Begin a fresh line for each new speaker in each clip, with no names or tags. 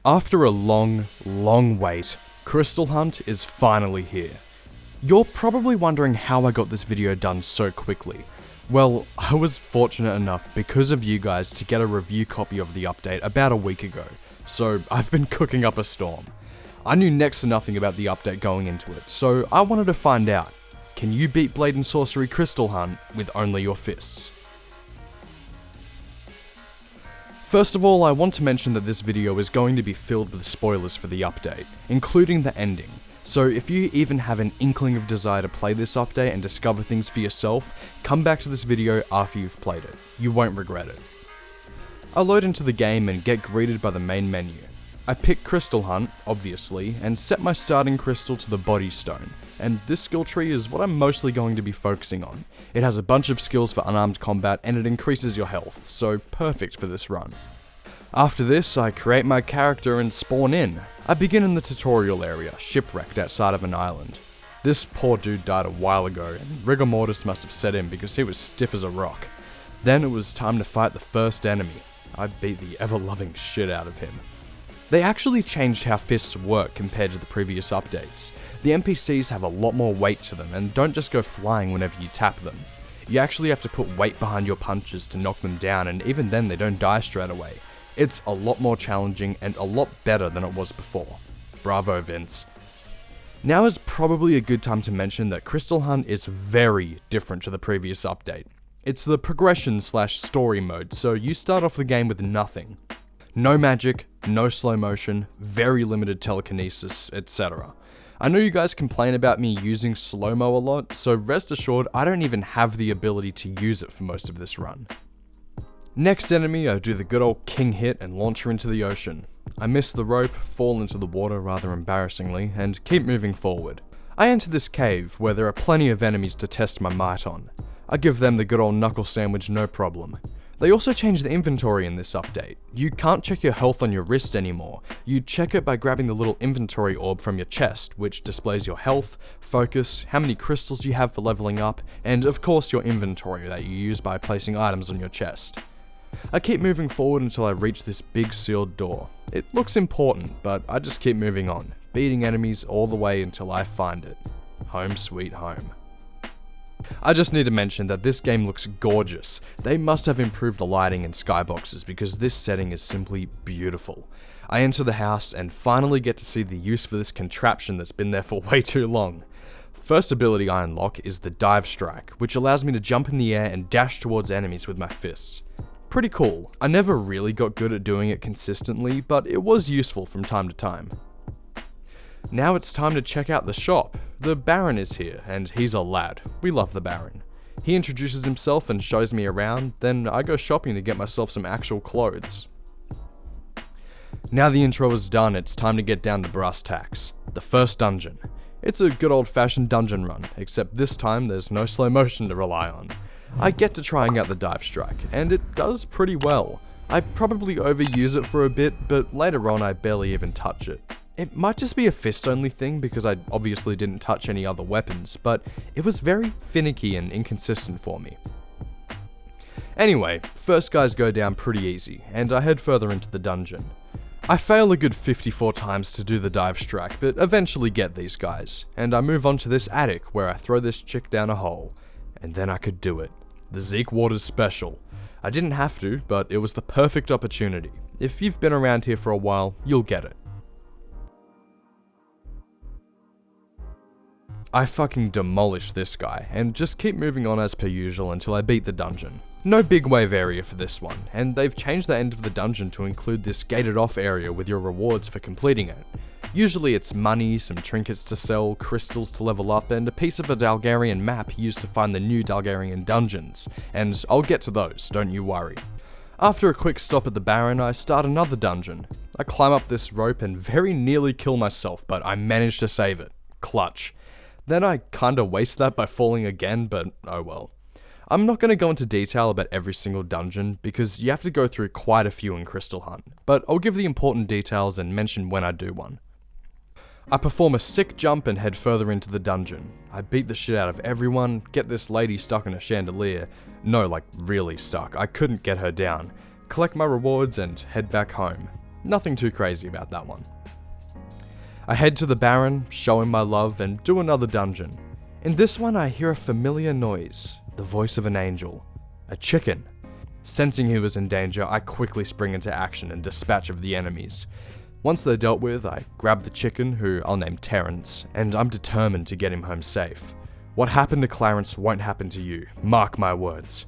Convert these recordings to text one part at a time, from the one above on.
After a long wait, Crystal Hunt is finally here. You're probably wondering how I got this video done so quickly. Well, I was fortunate enough because of you guys to get a review copy of the update about a week ago, so I've been cooking up a storm. I knew next to nothing about the update going into it, so I wanted to find out, can you beat Blade and Sorcery Crystal Hunt with only your fists? First of all, I want to mention that this video is going to be filled with spoilers for the update, including the ending. So if you even have an inkling of desire to play this update and discover things for yourself, come back to this video after you've played it. You won't regret it. I load into the game and get greeted by the main menu. I pick Crystal Hunt, obviously, and set my starting crystal to the body stone, and this skill tree is what I'm mostly going to be focusing on. It has a bunch of skills for unarmed combat and it increases your health, so perfect for this run. After this, I create my character and spawn in. I begin in the tutorial area, shipwrecked outside of an island. This poor dude died a while ago, and rigor mortis must have set in because he was stiff as a rock. Then it was time to fight the first enemy. I beat the ever-loving shit out of him. They actually changed how fists work compared to the previous updates. The NPCs have a lot more weight to them and don't just go flying whenever you tap them. You actually have to put weight behind your punches to knock them down, and even then they don't die straight away. It's a lot more challenging and a lot better than it was before. Bravo, Vince. Now is probably a good time to mention that Crystal Hunt is very different to the previous update. It's the progression/story mode, so you start off the game with nothing. No magic, no slow motion, very limited telekinesis, etc. I know you guys complain about me using slow-mo a lot, so rest assured I don't even have the ability to use it for most of this run. Next enemy, I do the good old king hit and launch her into the ocean. I miss the rope, fall into the water rather embarrassingly, and keep moving forward. I enter this cave where there are plenty of enemies to test my might on. I give them the good old knuckle sandwich no problem. They also changed the inventory in this update. You can't check your health on your wrist anymore. You check it by grabbing the little inventory orb from your chest, which displays your health, focus, how many crystals you have for leveling up, and of course your inventory that you use by placing items on your chest. I keep moving forward until I reach this big sealed door. It looks important, but I just keep moving on, beating enemies all the way until I find it. Home sweet home. I just need to mention that this game looks gorgeous. They must have improved the lighting and skyboxes because this setting is simply beautiful. I enter the house and finally get to see the use for this contraption that's been there for way too long. First ability I unlock is the dive strike, which allows me to jump in the air and dash towards enemies with my fists. Pretty cool. I never really got good at doing it consistently, but it was useful from time to time. Now it's time to check out the shop. The Baron is here, and he's a lad. We love the Baron. He introduces himself and shows me around, then I go shopping to get myself some actual clothes. Now the intro is done, it's time to get down to brass tacks. The first dungeon. It's a good old-fashioned dungeon run, except this time there's no slow motion to rely on. I get to trying out the dive strike, and it does pretty well. I probably overuse it for a bit, but later on I barely even touch it. It might just be a fist-only thing because I obviously didn't touch any other weapons, but it was very finicky and inconsistent for me. Anyway, first guys go down pretty easy, and I head further into the dungeon. I fail a good 54 times to do the dive strike, but eventually get these guys, and I move on to this attic where I throw this chick down a hole. And then I could do it. The Zeke Waters special. I didn't have to, but it was the perfect opportunity. If you've been around here for a while, you'll get it. I fucking demolish this guy, and just keep moving on as per usual until I beat the dungeon. No big wave area for this one, and they've changed the end of the dungeon to include this gated off area with your rewards for completing it. Usually it's money, some trinkets to sell, crystals to level up, and a piece of a Dalgarian map used to find the new Dalgarian dungeons, and I'll get to those, don't you worry. After a quick stop at the Baron, I start another dungeon. I climb up this rope and very nearly kill myself, but I manage to save it. Clutch. Then I kinda waste that by falling again, but oh well. I'm not going to go into detail about every single dungeon because you have to go through quite a few in Crystal Hunt, but I'll give the important details and mention when I do one. I perform a sick jump and head further into the dungeon. I beat the shit out of everyone, get this lady stuck in a chandelier. No, like really stuck. I couldn't get her down. Collect my rewards and head back home. Nothing too crazy about that one. I head to the Baron, show him my love, and do another dungeon. In this one I hear a familiar noise, the voice of an angel. A chicken. Sensing he was in danger, I quickly spring into action and dispatch of the enemies. Once they're dealt with, I grab the chicken, who I'll name Terrence, and I'm determined to get him home safe. What happened to Clarence won't happen to you, mark my words.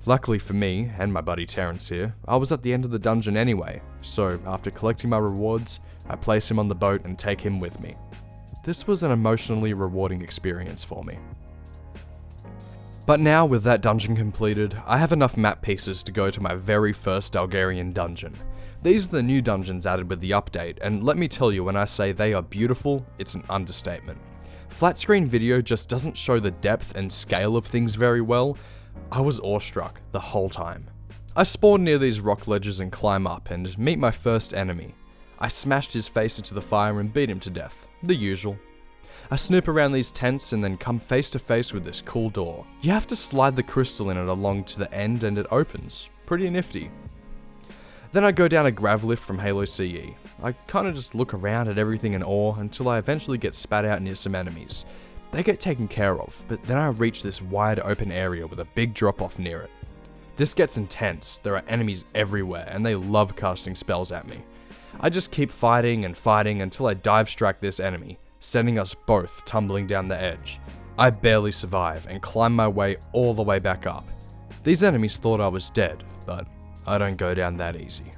Luckily for me, and my buddy Terrence here, I was at the end of the dungeon anyway, so after collecting my rewards, I place him on the boat and take him with me. This was an emotionally rewarding experience for me. But now, with that dungeon completed, I have enough map pieces to go to my very first Dalgarian dungeon. These are the new dungeons added with the update, and let me tell you, when I say they are beautiful, it's an understatement. Flat screen video just doesn't show the depth and scale of things very well. I was awestruck the whole time. I spawn near these rock ledges and climb up and meet my first enemy. I smashed his face into the fire and beat him to death, the usual. I snoop around these tents and then come face to face with this cool door. You have to slide the crystal in it along to the end and it opens. Pretty nifty. Then I go down a grav lift from Halo CE. I kinda just look around at everything in awe until I eventually get spat out near some enemies. They get taken care of, but then I reach this wide open area with a big drop off near it. This gets intense, there are enemies everywhere and they love casting spells at me. I just keep fighting and fighting until I dive strike this enemy, sending us both tumbling down the edge. I barely survive and climb my way all the way back up. These enemies thought I was dead, but I don't go down that easy.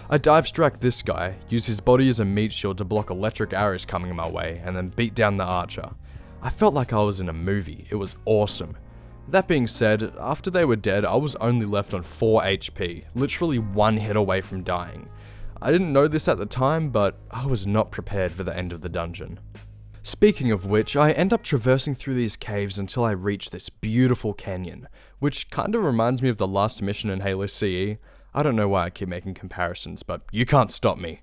I dive strike this guy, use his body as a meat shield to block electric arrows coming my way, and then beat down the archer. I felt like I was in a movie, it was awesome. That being said, after they were dead, I was only left on 4 HP, literally one hit away from dying. I didn't know this at the time, but I was not prepared for the end of the dungeon. Speaking of which, I end up traversing through these caves until I reach this beautiful canyon, which kinda reminds me of the last mission in Halo CE. I don't know why I keep making comparisons, but you can't stop me.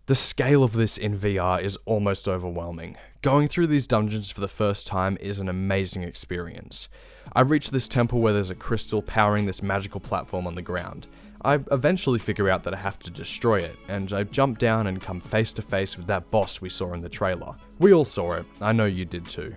The scale of this in VR is almost overwhelming. Going through these dungeons for the first time is an amazing experience. I reach this temple where there's a crystal powering this magical platform on the ground. I eventually figure out that I have to destroy it, and I jump down and come face to face with that boss we saw in the trailer. We all saw it, I know you did too.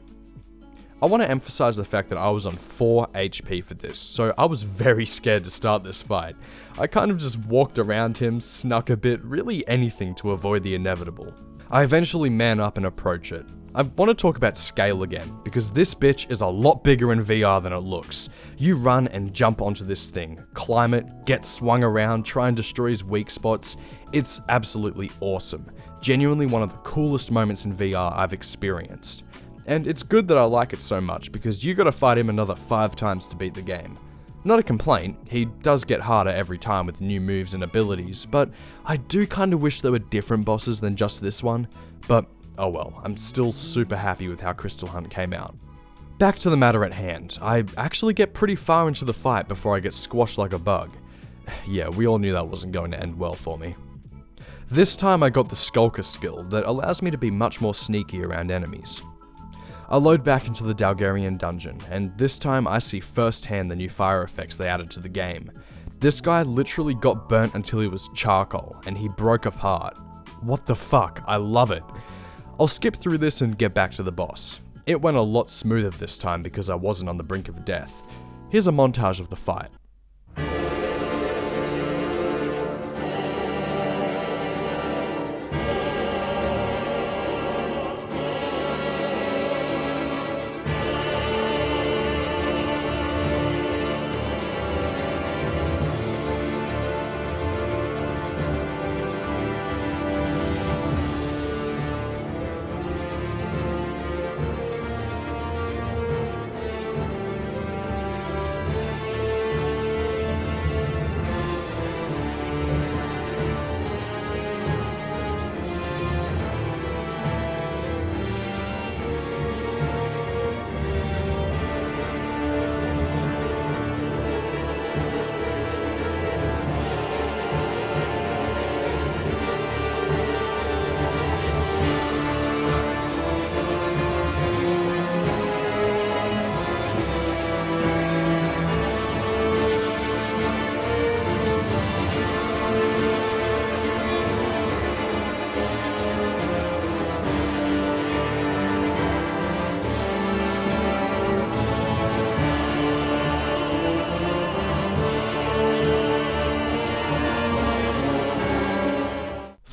I want to emphasize the fact that I was on 4 HP for this, so I was very scared to start this fight. I kind of just walked around him, snuck a bit, really anything to avoid the inevitable. I eventually man up and approach it. I want to talk about scale again, because this bitch is a lot bigger in VR than it looks. You run and jump onto this thing, climb it, get swung around, try and destroy his weak spots. It's absolutely awesome. Genuinely one of the coolest moments in VR I've experienced. And it's good that I like it so much, because you gotta fight him another 5 times to beat the game. Not a complaint, he does get harder every time with new moves and abilities, but I do kinda wish there were different bosses than just this one, but oh well, I'm still super happy with how Crystal Hunt came out. Back to the matter at hand, I actually get pretty far into the fight before I get squashed like a bug. Yeah, we all knew that wasn't going to end well for me. This time I got the Skulker skill that allows me to be much more sneaky around enemies. I load back into the Dalgarian dungeon, and this time I see firsthand the new fire effects they added to the game. This guy literally got burnt until he was charcoal, and he broke apart. What the fuck, I love it. I'll skip through this and get back to the boss. It went a lot smoother this time because I wasn't on the brink of death. Here's a montage of the fight.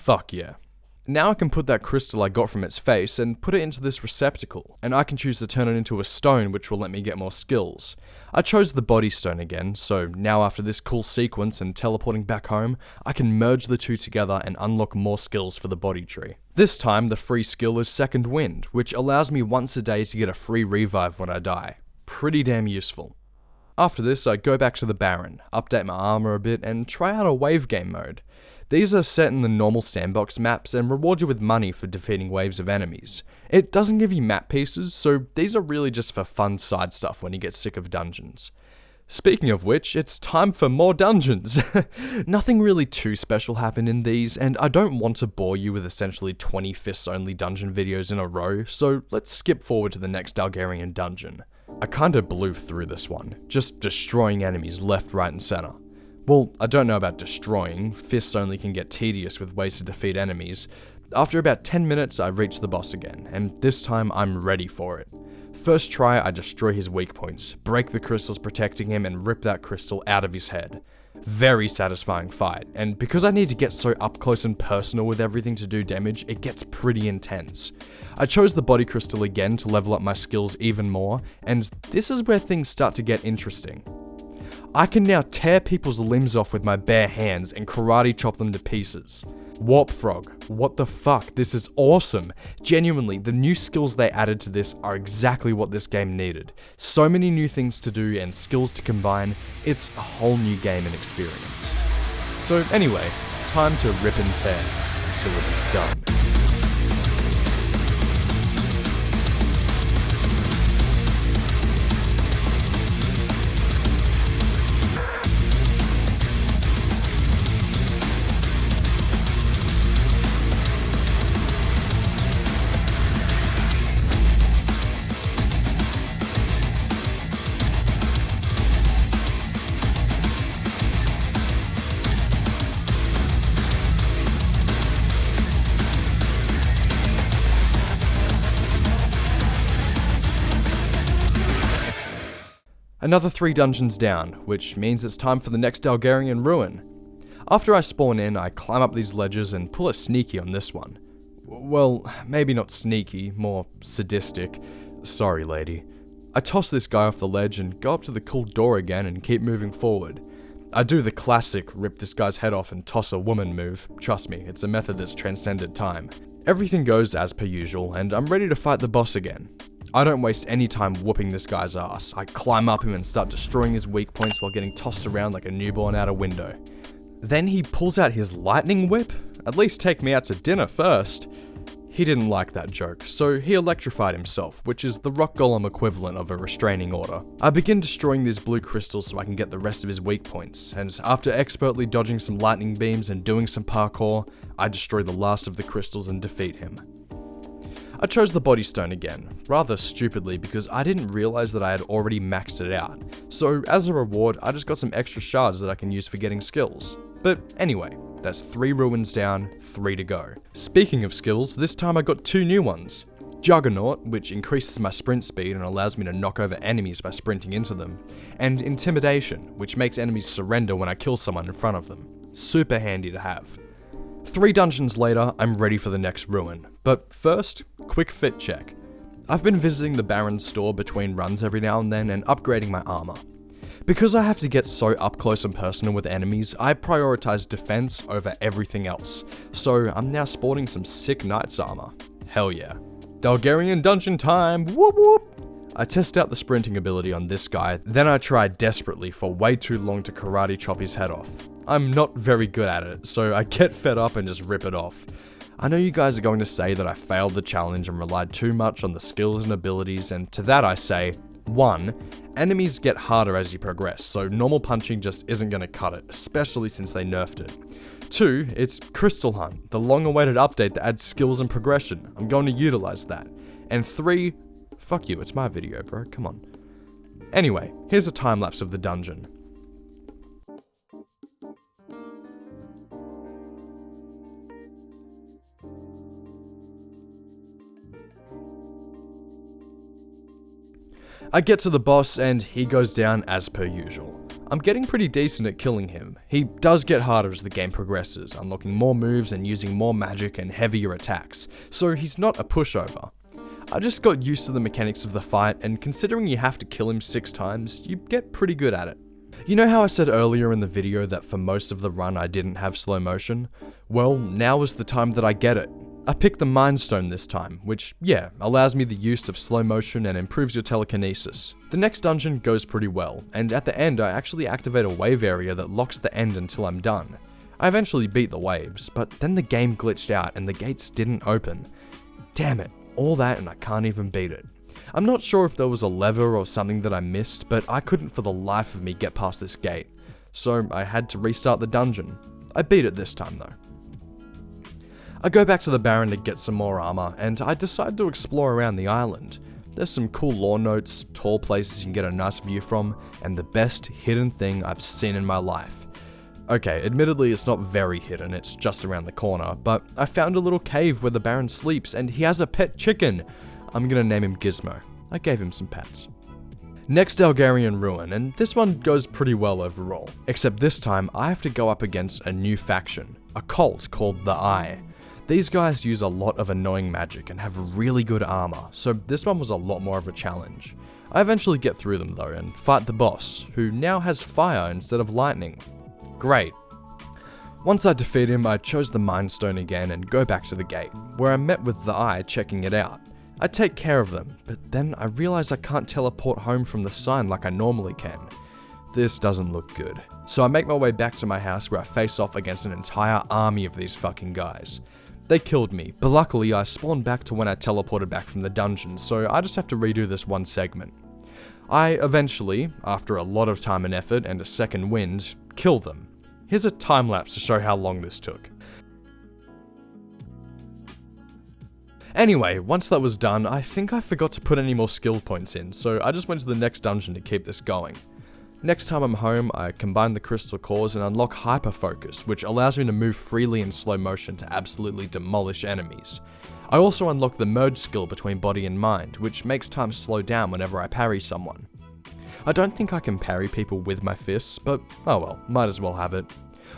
Fuck yeah. Now I can put that crystal I got from its face and put it into this receptacle, and I can choose to turn it into a stone which will let me get more skills. I chose the body stone again, so now after this cool sequence and teleporting back home, I can merge the two together and unlock more skills for the body tree. This time the free skill is Second Wind, which allows me once a day to get a free revive when I die. Pretty damn useful. After this I go back to the Baron, update my armor a bit and try out a wave game mode. These are set in the normal sandbox maps and reward you with money for defeating waves of enemies. It doesn't give you map pieces, so these are really just for fun side stuff when you get sick of dungeons. Speaking of which, it's time for more dungeons! Nothing really too special happened in these, and I don't want to bore you with essentially 20 fists only dungeon videos in a row, so let's skip forward to the next Dalgarian dungeon. I kinda blew through this one, just destroying enemies left, right and center. Well, I don't know about destroying, fists only can get tedious with ways to defeat enemies. After about 10 minutes I reach the boss again, and this time I'm ready for it. First try I destroy his weak points, break the crystals protecting him and rip that crystal out of his head. Very satisfying fight, and because I need to get so up close and personal with everything to do damage, it gets pretty intense. I chose the body crystal again to level up my skills even more, and this is where things start to get interesting. I can now tear people's limbs off with my bare hands and karate chop them to pieces. Warp Frog, what the fuck, this is awesome. Genuinely, the new skills they added to this are exactly what this game needed. So many new things to do and skills to combine, it's a whole new game and experience. So anyway, time to rip and tear until it is done. Another 3 dungeons down, which means it's time for the next Dalgarian ruin. After I spawn in, I climb up these ledges and pull a sneaky on this one. Well, maybe not sneaky, more sadistic. Sorry, lady. I toss this guy off the ledge and go up to the cool door again and keep moving forward. I do the classic rip this guy's head off and toss a woman move. Trust me, it's a method that's transcended time. Everything goes as per usual, and I'm ready to fight the boss again. I don't waste any time whooping this guy's ass. I climb up him and start destroying his weak points while getting tossed around like a newborn out a window. Then he pulls out his lightning whip? At least take me out to dinner first. He didn't like that joke, so he electrified himself, which is the rock golem equivalent of a restraining order. I begin destroying these blue crystals so I can get the rest of his weak points, and after expertly dodging some lightning beams and doing some parkour, I destroy the last of the crystals and defeat him. I chose the body stone again, rather stupidly because I didn't realize that I had already maxed it out, so as a reward I just got some extra shards that I can use for getting skills. But anyway, that's 3 ruins down, 3 to go. Speaking of skills, this time I got 2 new ones. Juggernaut, which increases my sprint speed and allows me to knock over enemies by sprinting into them, and Intimidation, which makes enemies surrender when I kill someone in front of them. Super handy to have. 3 dungeons later, I'm ready for the next ruin. But first, quick fit check. I've been visiting the Baron's store between runs every now and then and upgrading my armor. Because I have to get so up close and personal with enemies, I prioritize defense over everything else. So I'm now sporting some sick knight's armor. Hell yeah. Dalgarian dungeon time, whoop whoop! I test out the sprinting ability on this guy, then I try desperately for way too long to karate chop his head off. I'm not very good at it, so I get fed up and just rip it off. I know you guys are going to say that I failed the challenge and relied too much on the skills and abilities, and to that I say, 1. Enemies get harder as you progress, so normal punching just isn't going to cut it, especially since they nerfed it. 2. It's Crystal Hunt, the long-awaited update that adds skills and progression. I'm going to utilize that. And 3. Fuck you, it's my video, bro, come on. Anyway, here's a time-lapse of the dungeon. I get to the boss and he goes down as per usual. I'm getting pretty decent at killing him. He does get harder as the game progresses, unlocking more moves and using more magic and heavier attacks, so he's not a pushover. I just got used to the mechanics of the fight, and considering you have to kill him 6 times, you get pretty good at it. You know how I said earlier in the video that for most of the run I didn't have slow motion? Well, now is the time that I get it. I picked the Mind Stone this time, which, yeah, allows me the use of slow motion and improves your telekinesis. The next dungeon goes pretty well, and at the end I actually activate a wave area that locks the end until I'm done. I eventually beat the waves, but then the game glitched out and the gates didn't open. Damn it, all that and I can't even beat it. I'm not sure if there was a lever or something that I missed, but I couldn't for the life of me get past this gate, so I had to restart the dungeon. I beat it this time though. I go back to the Baron to get some more armor, and I decide to explore around the island. There's some cool lore notes, tall places you can get a nice view from, and the best hidden thing I've seen in my life. Okay, admittedly it's not very hidden, it's just around the corner, but I found a little cave where the Baron sleeps, and he has a pet chicken. I'm gonna name him Gizmo. I gave him some pets. Next, Dalgarian Ruin, and this one goes pretty well overall. Except this time, I have to go up against a new faction, a cult called the Eye. These guys use a lot of annoying magic and have really good armor, so this one was a lot more of a challenge. I eventually get through them though and fight the boss, who now has fire instead of lightning. Great. Once I defeat him, I chose the Mind Stone again and go back to the gate, where I met with the Eye checking it out. I take care of them, but then I realize I can't teleport home from the sign like I normally can. This doesn't look good. So I make my way back to my house where I face off against an entire army of these fucking guys. They killed me, but luckily I spawned back to when I teleported back from the dungeon, so I just have to redo this one segment. I eventually, after a lot of time and effort and a second wind, kill them. Here's a time lapse to show how long this took. Anyway, once that was done, I think I forgot to put any more skill points in, so I just went to the next dungeon to keep this going. Next time I'm home, I combine the crystal cores and unlock Hyper Focus, which allows me to move freely in slow motion to absolutely demolish enemies. I also unlock the merge skill between body and mind, which makes time slow down whenever I parry someone. I don't think I can parry people with my fists, but oh well, might as well have it.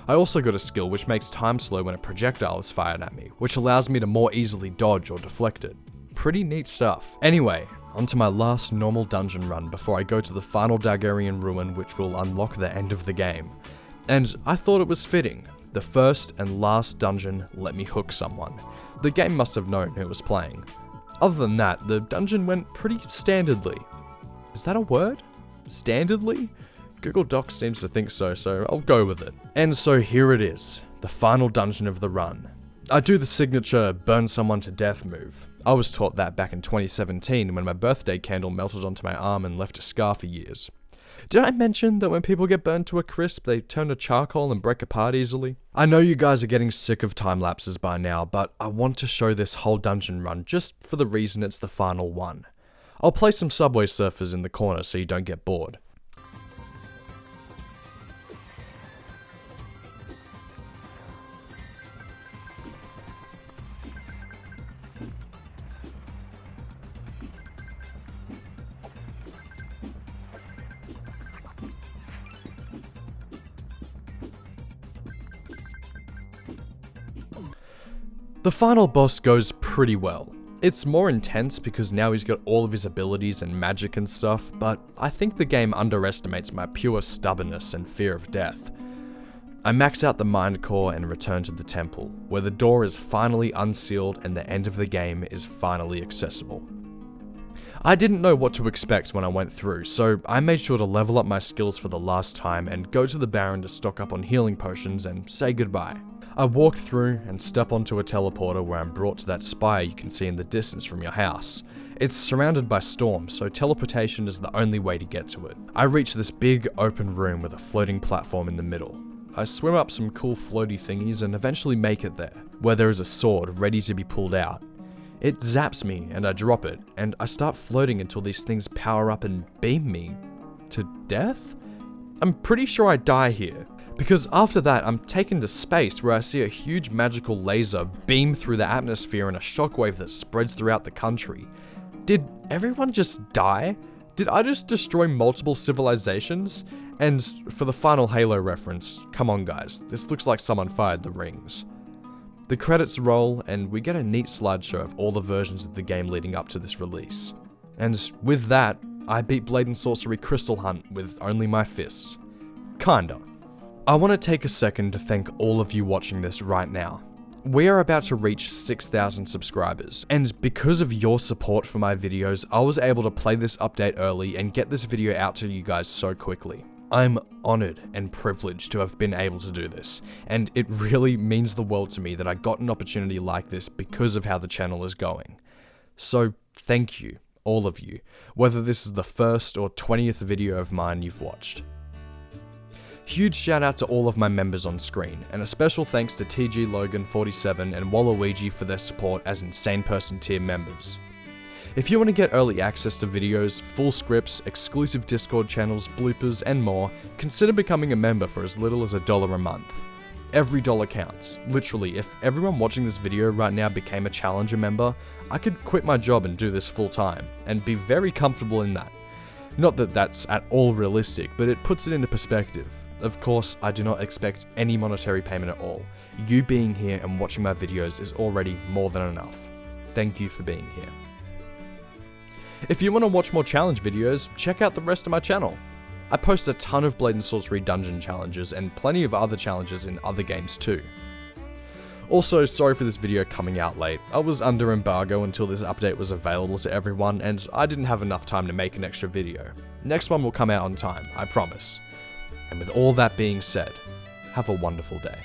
I also got a skill which makes time slow when a projectile is fired at me, which allows me to more easily dodge or deflect it. Pretty neat stuff. Anyway, onto my last normal dungeon run before I go to the final Dalgarian Ruin, which will unlock the end of the game. And I thought it was fitting. The first and last dungeon let me hook someone. The game must have known who was playing. Other than that, the dungeon went pretty standardly. Is that a word? Standardly? Google Docs seems to think so, so I'll go with it. And so here it is, the final dungeon of the run. I do the signature burn someone to death move. I was taught that back in 2017 when my birthday candle melted onto my arm and left a scar for years. Did I mention that when people get burned to a crisp, they turn to charcoal and break apart easily? I know you guys are getting sick of time lapses by now, but I want to show this whole dungeon run just for the reason it's the final one. I'll place some Subway Surfers in the corner so you don't get bored. The final boss goes pretty well. It's more intense because now he's got all of his abilities and magic and stuff, but I think the game underestimates my pure stubbornness and fear of death. I max out the Mind Core and return to the temple, where the door is finally unsealed and the end of the game is finally accessible. I didn't know what to expect when I went through, so I made sure to level up my skills for the last time and go to the Baron to stock up on healing potions and say goodbye. I walk through and step onto a teleporter where I'm brought to that spire you can see in the distance from your house. It's surrounded by storm, so teleportation is the only way to get to it. I reach this big open room with a floating platform in the middle. I swim up some cool floaty thingies and eventually make it there, where there is a sword ready to be pulled out. It zaps me and I drop it, and I start floating until these things power up and beam me to death? I'm pretty sure I die here. Because after that, I'm taken to space where I see a huge magical laser beam through the atmosphere in a shockwave that spreads throughout the country. Did everyone just die? Did I just destroy multiple civilizations? And for the final Halo reference, come on guys, this looks like someone fired the rings. The credits roll, and we get a neat slideshow of all the versions of the game leading up to this release. And with that, I beat Blade and Sorcery Crystal Hunt with only my fists. Kinda. I want to take a second to thank all of you watching this right now. We are about to reach 6,000 subscribers, and because of your support for my videos, I was able to play this update early and get this video out to you guys so quickly. I'm honored and privileged to have been able to do this, and it really means the world to me that I got an opportunity like this because of how the channel is going. So thank you, all of you, whether this is the first or 20th video of mine you've watched. Huge shout out to all of my members on screen, and a special thanks to TG Logan 47 and Waluigi for their support as Insane Person tier members. If you want to get early access to videos, full scripts, exclusive Discord channels, bloopers, and more, consider becoming a member for as little as $1 a month. Every dollar counts. Literally, if everyone watching this video right now became a Challenger member, I could quit my job and do this full time, and be very comfortable in that. Not that that's at all realistic, but it puts it into perspective. Of course, I do not expect any monetary payment at all. You being here and watching my videos is already more than enough. Thank you for being here. If you want to watch more challenge videos, check out the rest of my channel. I post a ton of Blade and Sorcery dungeon challenges and plenty of other challenges in other games too. Also, sorry for this video coming out late. I was under embargo until this update was available to everyone, and I didn't have enough time to make an extra video. Next one will come out on time, I promise. And with all that being said, have a wonderful day.